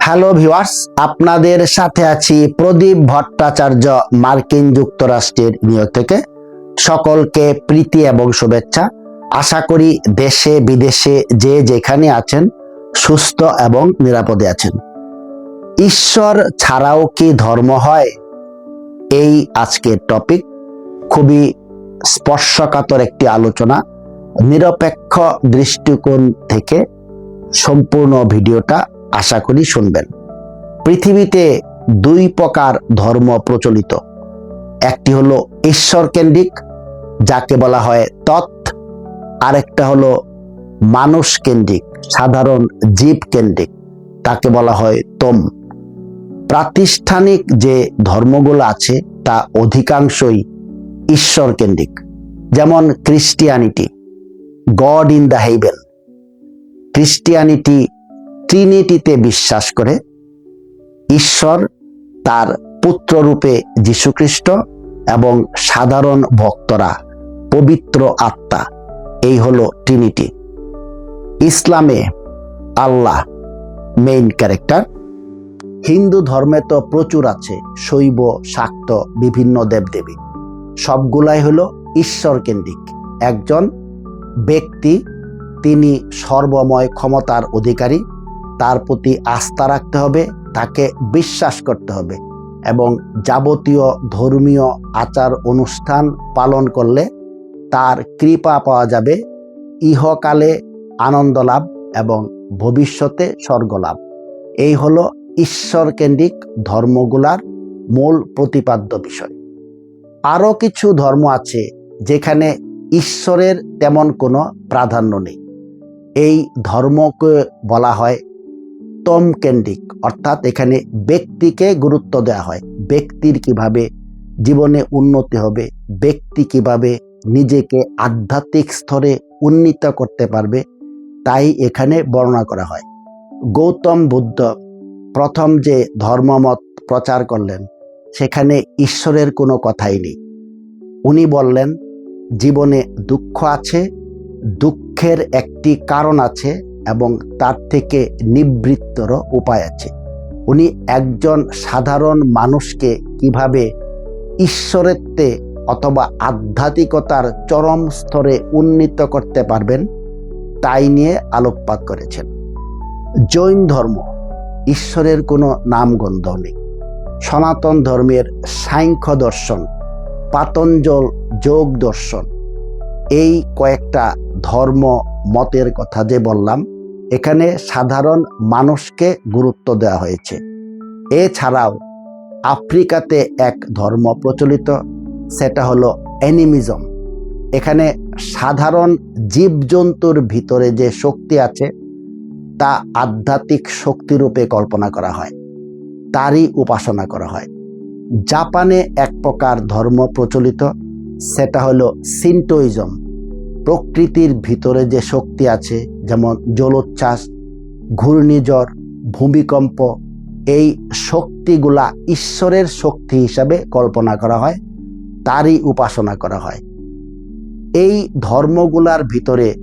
Hello viewers, আপনাদের সাথে আছি প্রদীপ ভট্টাচার্য, মার্কিন যুক্তরাষ্ট্রের নিউ ইয়র্ক থেকে। সকলকে প্রীতি এবং শুভেচ্ছা। আশা করি দেশে বিদেশে যে যেখানে আছেন সুস্থ এবং নিরাপদে আছেন। ঈশ্বর ছাড়াও কি ধর্ম হয়? এই আজকের টপিক। খুবই স্পর্শকাতর একটি আলোচনা। নিরপেক্ষ দৃষ্টিকোণ থেকে সম্পূর্ণ ভিডিওটা আশা করি শুনবেন। পৃথিবীতে দুই প্রকার ধর্ম প্রচলিত। একটি হলো ঈশ্বর কেন্দ্রিক, যাকে বলা হয় তত্ত্ব, আরেকটা হলো মানুষ কেন্দ্রিক, সাধারণ জীব কেন্দ্রিক, তাকে বলা হয় তম। প্রাতিষ্ঠানিক যে ধর্মগুলো আছে তা অধিকাংশই ঈশ্বর কেন্দ্রিক। যেমন Christianity, God in the heaven. Christianity ট্রিনিটিতে বিশ্বাস করে। ঈশ্বর, তার পুত্ররূপে যীশুখ্রিস্ট এবং সাধারণ ভক্তরা পবিত্র আত্মা, এই হলো ট্রিনিটি। ইসলামে আল্লাহ মেইন ক্যারেক্টার। হিন্দু ধর্মে তো প্রচুর আছে, শৈব, শাক্ত, বিভিন্ন দেবদেবী। সবগুলাই হলো ঈশ্বর কেন্দ্রিক। একজন ব্যক্তি, তিনি সর্বময় ক্ষমতার অধিকারী, তার প্রতি আস্থা রাখতে হবে, তাকে বিশ্বাস করতে হবে এবং যাবতীয় ধর্মীয় আচার অনুষ্ঠান পালন করলে তার কৃপা পাওয়া যাবে, ইহকালে আনন্দ লাভ এবং ভবিষ্যতে স্বর্গলাভ। এই হলো ঈশ্বর কেন্দ্রিক ধর্মগুলার মূল প্রতিপাদ্য বিষয়। আরও কিছু ধর্ম আছে যেখানে ঈশ্বরের তেমন কোনো প্রাধান্য নেই। এই ধর্মকে বলা হয় তম কেন্দ্রিক, অর্থাৎ এখানে ব্যক্তিকে গুরুত্ব দেওয়া হয়। ব্যক্তির কিভাবে জীবনে উন্নতি হবে, ব্যক্তি কিভাবে নিজেকে আধ্যাত্মিক স্তরে উন্নীত করতে পারবে, তাই এখানে বর্ণনা করা হয়। গৌতম বুদ্ধ প্রথম যে ধর্মমত প্রচার করলেন, সেখানে ঈশ্বরের কোনো কথাই নেই। উনি বললেন, জীবনে দুঃখ আছে, দুঃখের একটি কারণ আছে এবং তার থেকে নিবৃত্তর উপায় আছে। উনি একজন সাধারণ মানুষকে কিভাবে ঈশ্বরেত্বে অথবা আধ্যাত্মিকতার চরম স্তরে উন্নীত করতে পারবেন, তাই নিয়ে আলোকপাত করেছেন। জৈন ধর্ম, ঈশ্বরের কোনো নামগন্ধ নেই। সনাতন ধর্মের সাংখ্য দর্শন, পাতঞ্জল যোগ দর্শন, এই কয়েকটা ধর্ম মতের কথা যে বললাম, এখানে সাধারণ মানুষকে গুরুত্ব দেওয়া হয়েছে। এছাড়াও আফ্রিকাতে এক ধর্ম প্রচলিত, সেটা হলো অ্যানিমিজম। এখানে সাধারণ জীবজন্তুর ভিতরে যে শক্তি আছে তা আধ্যাত্মিক শক্তিরূপে কল্পনা করা হয়, তারই উপাসনা করা হয়। জাপানে এক প্রকার ধর্ম প্রচলিত, সেটা হলো সিন্টোইজম। প্রকৃতির ভিতরে যে শক্তি আছে, যেমন জলোচ্ছ্বাস, ঘূর্ণিঝড়, ভূমিকম্প, এই শক্তিগুলা ঈশ্বরের শক্তি হিসাবে কল্পনা করা হয়, তারই উপাসনা করা হয়। এই ধর্মগুলার ভিতরে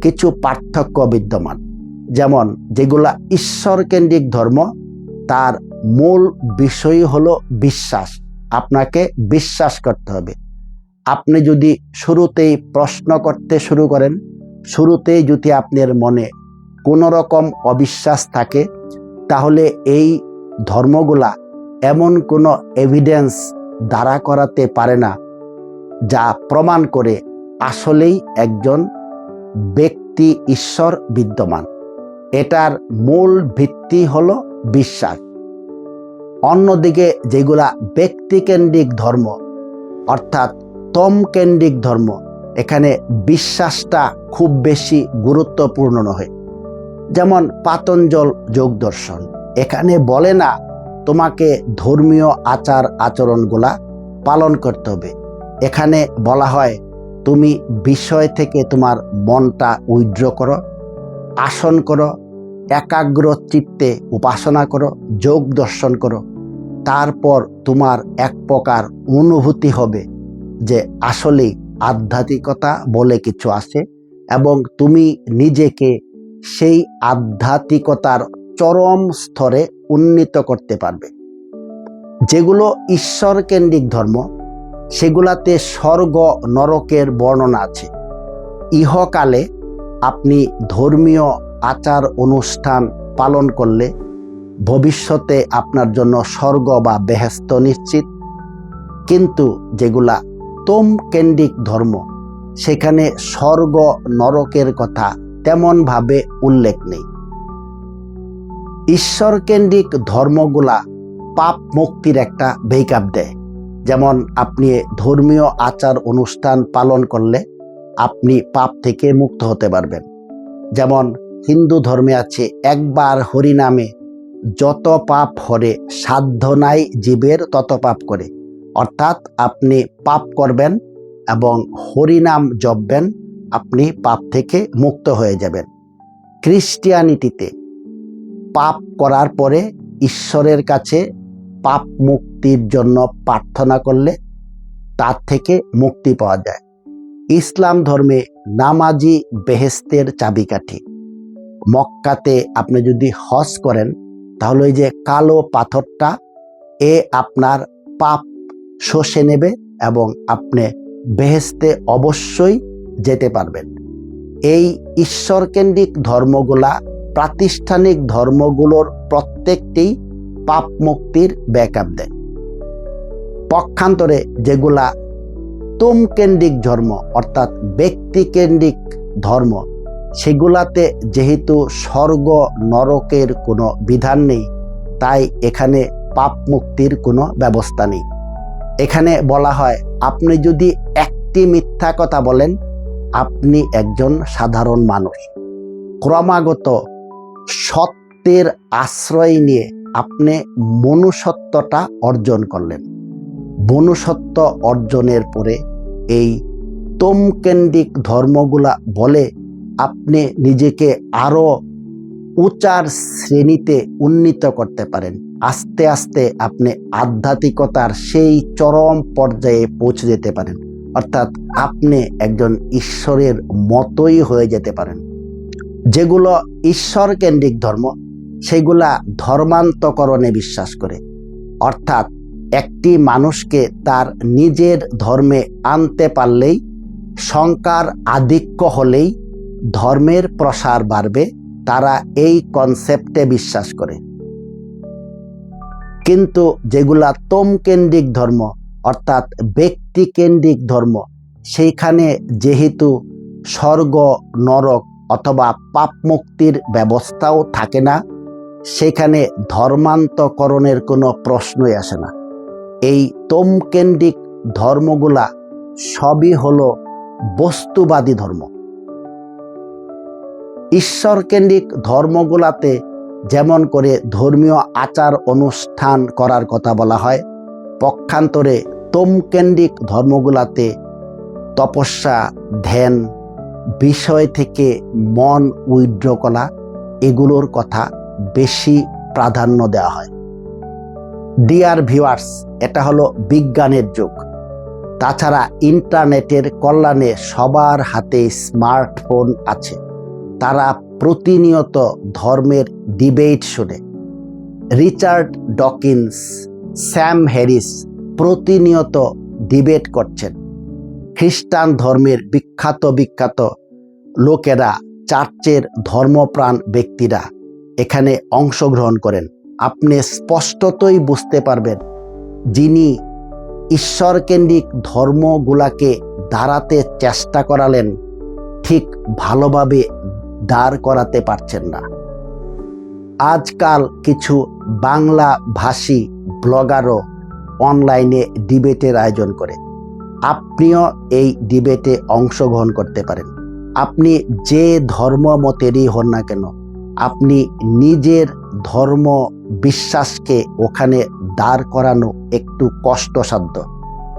কিছু পার্থক্য বিদ্যমান। যেমন যেগুলা ঈশ্বর কেন্দ্রিক ধর্ম, তার মূল বিষয় হলো বিশ্বাস। আপনাকে বিশ্বাস করতে হবে। আপনি যদি শুরুতেই প্রশ্ন করতে শুরু করেন, শুরুতেই যদি আপনার মনে কোনো রকম অবিশ্বাস থাকে, তাহলে এই ধর্মগুলা এমন কোনো এভিডেন্স দাঁড়া করাতে পারে না যা প্রমাণ করে আসলেই একজন ব্যক্তি ঈশ্বর বিদ্যমান। এটার মূল ভিত্তি হলো বিশ্বাস। অন্যদিকে যেগুলা ব্যক্তিকেন্দ্রিক ধর্ম, অর্থাৎ তম কেন্দ্রিক ধর্ম, এখানে বিশ্বাসটা খুব বেশি গুরুত্বপূর্ণ নয়। যেমন পাতঞ্জল যোগ দর্শন, এখানে বলে না তোমাকে ধর্মীয় আচার আচরণগুলা পালন করতে হবে। এখানে বলা হয় তুমি বিষয় থেকে তোমার মনটা উইথড্র করো, আসন করো, একাগ্র চিত্তে উপাসনা করো, যোগ দর্শন করো। তারপর তোমার এক প্রকার অনুভূতি হবে যে আসলেই আধ্যাত্মিকতা বলে কিছু আছে এবং তুমি নিজেকে সেই আধ্যাত্মিকতার চরম স্তরে উন্নীত করতে পারবে। যেগুলো ঈশ্বর কেন্দ্রিক ধর্ম, সেগুলাতে স্বর্গ নরকের বর্ণনা আছে। ইহকালে আপনি ধর্মীয় আচার অনুষ্ঠান পালন করলে ভবিষ্যতে আপনার জন্য স্বর্গ বা বেহেশত নিশ্চিত। কিন্তু যেগুলা তোম কেন্দ্রিক ধর্ম, সেখানে স্বর্গ নরকের কথা তেমনভাবে উল্লেখ নেই। ঈশ্বর কেন্দ্রিক ধর্মগুলা পাপ মুক্তির একটা ব্যাকআপ দেয়। যেমন আপনি ধর্মীয় আচার অনুষ্ঠান পালন করলে আপনি পাপ থেকে মুক্ত হতে পারবেন। যেমন হিন্দু ধর্মে আছে, একবার হরিনামে যত পাপ হরে সাধ্য নাই জীবের তত পাপ করে। অর্থাৎ আপনি পাপ করবেন এবং হরিনাম জপবেন, আপনি পাপ থেকে মুক্ত হয়ে যাবেন। খ্রিস্টিয়ানিটিতে পাপ করার পরে ঈশ্বরের কাছে পাপ মুক্তির জন্য প্রার্থনা করলে তার থেকে মুক্তি পাওয়া যায়। ইসলাম ধর্মে নামাজি বেহেশতের চাবিকাঠি। মক্কাতে আপনি যদি হজ করেন, তাহলে ওই যে কালো পাথরটা আপনার পাপ শোষে নেবে এবং আপনি বেহেশতে অবশ্যই যেতে পারবেন। এই ঈশ্বরকেন্দ্রিক ধর্মগুলা প্রাতিষ্ঠানিক ধর্মগুলোর প্রত্যেকটি পাপ মুক্তির ব্যাকআপ দেয়। পক্ষান্তরে যেগুলা তোম কেন্দ্রিক ধর্ম অর্থাৎ ব্যক্তিকেন্দ্রিক ধর্ম, সেগুলাতে যেহেতু স্বর্গ নরকের কোনো বিধান নেই, তাই এখানে পাপ মুক্তির কোনো ব্যবস্থা নেই। এখানে বলা হয়, আপনি যদি একটি মিথ্যা কথা বলেন, আপনি একজন সাধারণ মানুষ। ক্রমাগত সত্যের আশ্রয় নিয়ে আপনি মনুষ্যত্বটা অর্জন করলেন। মনুষ্যত্ব অর্জনের পরে এই তোমকেন্দ্রিক ধর্মগুলা বলে আপনি নিজেকে আরো উচ্চার শ্রেণীতে উন্নীত করতে পারেন। আস্তে আস্তে আপনি আধ্যাত্মিকতার সেই চরম পর্যায়ে পৌঁছে যেতে পারেন, অর্থাৎ আপনি একজন ঈশ্বরের মতোই হয়ে যেতে পারেন। যেগুলো ঈশ্বর কেন্দ্রিক ধর্ম, সেগুলা ধর্মান্তকরণে বিশ্বাস করে, অর্থাৎ একটি মানুষকে তার নিজের ধর্মে আনতে পারলেই, সংখ্যার আধিক্য হলেই ধর্মের প্রসার বাড়বে, তারা এই কনসেপ্টে বিশ্বাস করে। কিন্তু যেগুলা তোমকেন্দ্রিক ধর্ম অর্থাৎ ব্যক্তিকেন্দ্রিক ধর্ম, সেইখানে যেহেতু স্বর্গ নরক অথবা পাপ মুক্তির ব্যবস্থাও থাকে না, সেখানে ধর্মান্তকরণের কোনো প্রশ্নই আসে না। এই তোমকেন্দ্রিক ধর্মগুলা সবই হলো বস্তুবাদী ধর্ম। ঈশ্বরকেন্দ্রিক ধর্মগুলাতে যেমন করে ধর্মীয় আচার অনুষ্ঠান করার কথা বলা হয়, পক্ষান্তরে তোমকেন্দ্রিক ধর্মগুলাতে তপস্যা, ধ্যান, বিষয় থেকে মন উইথড্র করা, এগুলোর কথা বেশি প্রাধান্য দেওয়া হয়। ডিয়ার ভিউয়ার্স, এটা হলো বিজ্ঞানের যুগ। তাছাড়া ইন্টারনেটের কল্যাণে সবার হাতে স্মার্টফোন আছে। তারা প্রতিনিয়ত ধর্মের ডিবেট শুনে। রিচার্ড ডকিন্স, স্যাম হ্যারিস প্রতিনিয়ত ডিবেট করছেন। খ্রিস্টান ধর্মের বিখ্যাত লোকেরা, চার্চের ধর্মপ্রাণ ব্যক্তিরা এখানে অংশগ্রহণ করেন। আপনি স্পষ্টতই বুঝতে পারবেন, যিনি ঈশ্বরকেন্দ্রিক ধর্মগুলাকে দাঁড়াতে চেষ্টা করালেন, ঠিক ভালোভাবে দাঁড় করাতে পারছেন না। আজকাল কিছু বাংলা ভাষী ব্লগারও অনলাইনে ডিবেটের আয়োজন করে। আপনিও এই ডিবেটে অংশগ্রহণ করতে পারেন। আপনি যে ধর্ম মতেরই হন না কেন, আপনি নিজের ধর্ম বিশ্বাসকে ওখানে দাঁড় করানো একটু কষ্টসাধ্য,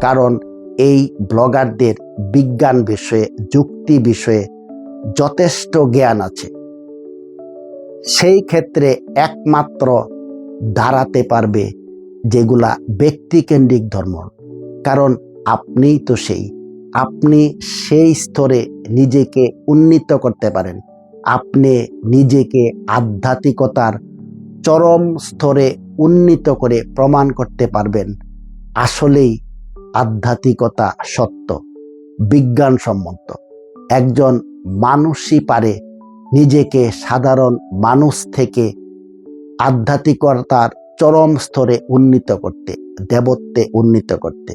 কারণ এই ব্লগারদের বিজ্ঞান বিষয়ে, যুক্তি বিষয়ে যথেষ্ট জ্ঞান আছে। সেই ক্ষেত্রে একমাত্র দাঁড়াতে পারবে যেগুলা ব্যক্তিকেন্দ্রিক ধর্ম, কারণ আপনিই তো আপনি সেই স্তরে নিজেকে উন্নীত করতে পারেন। আপনি নিজেকে আধ্যাত্মিকতার চরম স্তরে উন্নীত করে প্রমাণ করতে পারবেন আসলেই আধ্যাত্মিকতা সত্য, বিজ্ঞানসম্মত। একজন মানুষই পারে নিজেকে সাধারণ মানুষ থেকে আধ্যাত্মিকতার চরম স্তরে উন্নীত করতে, দেবত্বে উন্নীত করতে।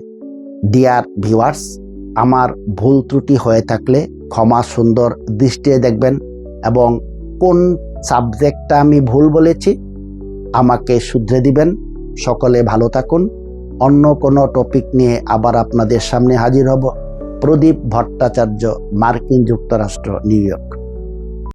ডিয়ার ভিউয়ার্স, আমার ভুল ত্রুটি হয়ে থাকলে ক্ষমা সুন্দর দৃষ্টিতে দেখবেন এবং কোন সাবজেক্টটা আমি ভুল বলেছি আমাকে শুধরে দিবেন। সকলে ভালো থাকুন। অন্য কোনো টপিক নিয়ে আবার আপনাদের সামনে হাজির হব। প্রদীপ ভট্টাচার্য, মার্কিন যুক্তরাষ্ট্র, নিউ ইয়র্ক।